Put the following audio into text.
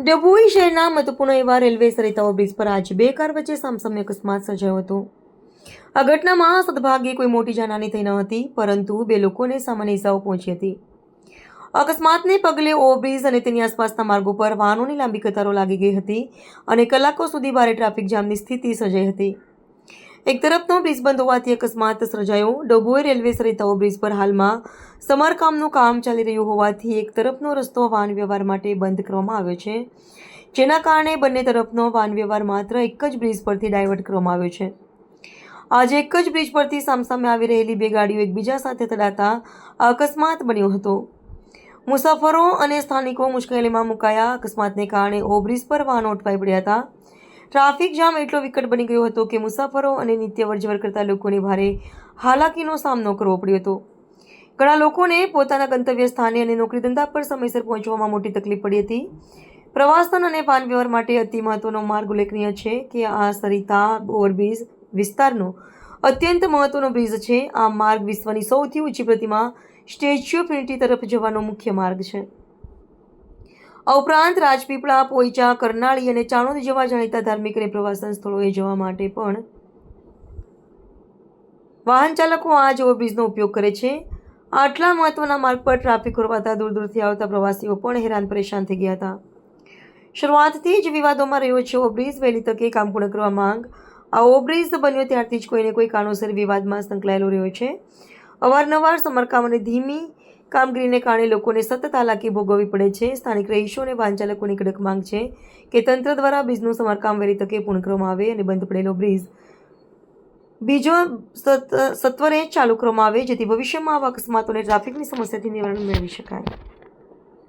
ડભોઈ શહેરના મહત્વપૂર્ણ એવા રેલવે સરિતા બ્રિજ પર આજે બે કાર વચ્ચે સામસામે અકસ્માત સર્જાયો હતો। આ ઘટનામાં સદભાગ્યે કોઈ મોટી જાનહાની થઈ ન હતી, પરંતુ બે લોકોને સામાન્ય ઇજાઓ પહોંચી હતી। અકસ્માતને પગલે ઓવરબ્રિજ અને તેની આસપાસના માર્ગો પર વાહનોની લાંબી કતારો લાગી ગઈ હતી અને કલાકો સુધી ભારે ટ્રાફિક જામની સ્થિતિ સર્જાઈ હતી। એક તરફનો બ્રિજ બંધ હોવાથી અકસ્માત સર્જાયો। ડભોઈ રેલવે સરિતા બ્રિજ પર હાલમાં સમારકામનું કામ ચાલી રહ્યું હોવાથી એક તરફનો રસ્તો વાહન વ્યવહાર માટે બંધ કરવામાં આવ્યો છે, જેના કારણે બંને તરફનો વાહન વ્યવહાર માત્ર એક જ બ્રિજ પરથી ડાયવર્ટ કરવામાં આવ્યો છે। આજે એક જ બ્રિજ પરથી સામસામે આવી રહેલી બે ગાડીઓ એકબીજા સાથે તડાતા અકસ્માત બન્યો હતો। મુસાફરો અને સ્થાનિકો મુશ્કેલીમાં મુકાયા। અકસ્માતને કારણે ઓવરબ્રિજ પર વાહનો અટવાઈ પડ્યા હતા। ટ્રાફિક જામ એટલો વિકટ બની ગયો હતો કે મુસાફરો અને નિત્ય અવરજવર કરતા લોકોને ભારે હાલાકીનો સામનો કરવો પડ્યો હતો। ઘણા લોકોને પોતાના ગંતવ્ય સ્થાને અને નોકરી ધંધા પર સમયસર પહોંચવામાં મોટી તકલીફ પડી હતી। પ્રવાસન અને વાહન વ્યવહાર માટે અતિ મહત્વનો માર્ગ ઉલ્લેખનીય છે કે આ સરિતા ઓવરબ્રિજ વિસ્તારનો અત્યંત મહત્વનો બ્રિજ છે। આ માર્ગ વિશ્વની સૌથી ઊંચી પ્રતિમા સ્ટેચ્યુ ઓફ યુનિટી તરફ જવાનો મુખ્ય માર્ગ છે। આ ઉપરાંત રાજપીપળા, પોઈચા, કરનાળી અને ચાણોદ જેવા જાણીતા ધાર્મિક અને પ્રવાસન સ્થળોએ જવા માટે પણ વાહન ચાલકો આ જ ઓવરબ્રિજનો ઉપયોગ કરે છે। આટલા મહત્વના માર્ગ પર ટ્રાફિક ખોરવાતા દૂર દૂરથી આવતા પ્રવાસીઓ પણ હેરાન પરેશાન થઈ ગયા હતા। શરૂઆતથી જ વિવાદોમાં રહ્યો છે ઓવરબ્રિજ, વહેલી તકે કામ પૂર્ણ કરવા માંગ। આ ઓવરબ્રિજ બન્યો ત્યારથી જ કોઈને કોઈ કારણોસર વિવાદમાં સંકળાયેલો રહ્યો છે। અવારનવાર સમારકામ અને ધીમી કામગીરીને કારણે લોકોને સતત હાલાકી ભોગવવી પડે છે। સ્થાનિક રહીશો અને વાહન ચાલકોની કડક માંગ છે કે તંત્ર દ્વારા બ્રિજનું સમારકામ વહેલી તકે પૂર્ણ કરવામાં આવે અને બંધ પડેલો બ્રિજ બીજો સત્વરે ચાલુ કરવામાં આવે, જેથી ભવિષ્યમાં આવા અકસ્માતો અને ટ્રાફિકની સમસ્યાથી નિવારણ મેળવી શકાય।